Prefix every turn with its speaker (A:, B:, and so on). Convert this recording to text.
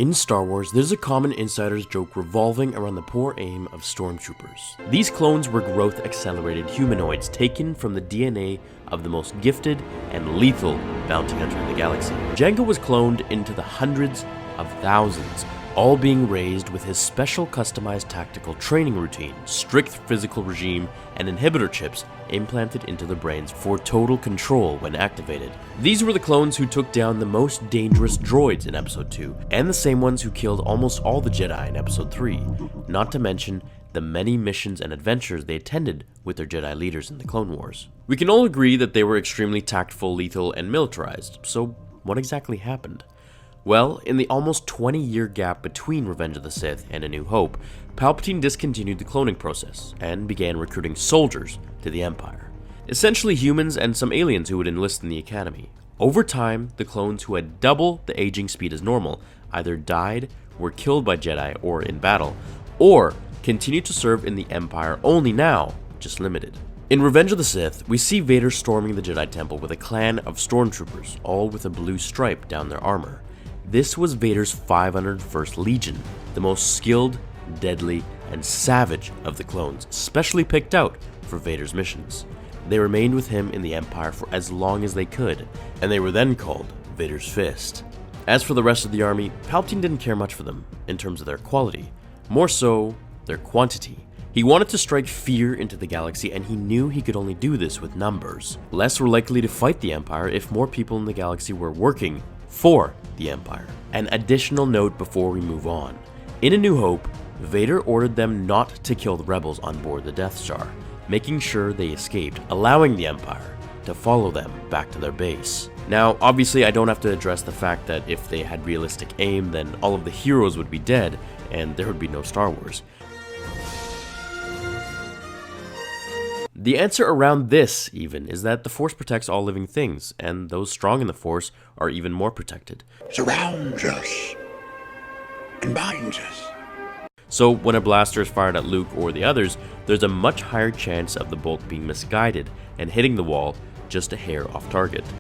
A: In Star Wars, there's a common insider's joke revolving around the poor aim of Stormtroopers. These clones were growth-accelerated humanoids taken from the DNA of the most gifted and lethal bounty hunter in the galaxy. Jango was cloned into the hundreds of thousands, all being raised with his special customized tactical training routine, strict physical regime, and inhibitor chips implanted into the brains for total control when activated. These were the clones who took down the most dangerous droids in Episode 2, and the same ones who killed almost all the Jedi in Episode 3, not to mention the many missions and adventures they attended with their Jedi leaders in the Clone Wars. We can all agree that they were extremely tactful, lethal, and militarized, so what exactly happened? Well, in the almost 20-year gap between Revenge of the Sith and A New Hope, Palpatine discontinued the cloning process and began recruiting soldiers to the Empire. Essentially humans and some aliens who would enlist in the Academy. Over time, the clones who had double the aging speed as normal either died, were killed by Jedi or in battle, or continued to serve in the Empire, only now just limited. In Revenge of the Sith, we see Vader storming the Jedi Temple with a clan of Stormtroopers, all with a blue stripe down their armor. This was Vader's 501st Legion, the most skilled, deadly, and savage of the clones, specially picked out for Vader's missions. They remained with him in the Empire for as long as they could, and they were then called Vader's Fist. As for the rest of the army, Palpatine didn't care much for them in terms of their quality, more so their quantity. He wanted to strike fear into the galaxy, and he knew he could only do this with numbers. Less were likely to fight the Empire if more people in the galaxy were working for the Empire. An additional note before we move on. In A New Hope, Vader ordered them not to kill the rebels on board the Death Star, making sure they escaped, allowing the Empire to follow them back to their base. Now, obviously I don't have to address the fact that if they had realistic aim, then all of the heroes would be dead, and there would be no Star Wars. The answer around this, even, is that the Force protects all living things, and those strong in the Force are even more protected.
B: Surrounds us and binds us.
A: So when a blaster is fired at Luke or the others, there's a much higher chance of the bolt being misguided and hitting the wall just a hair off target.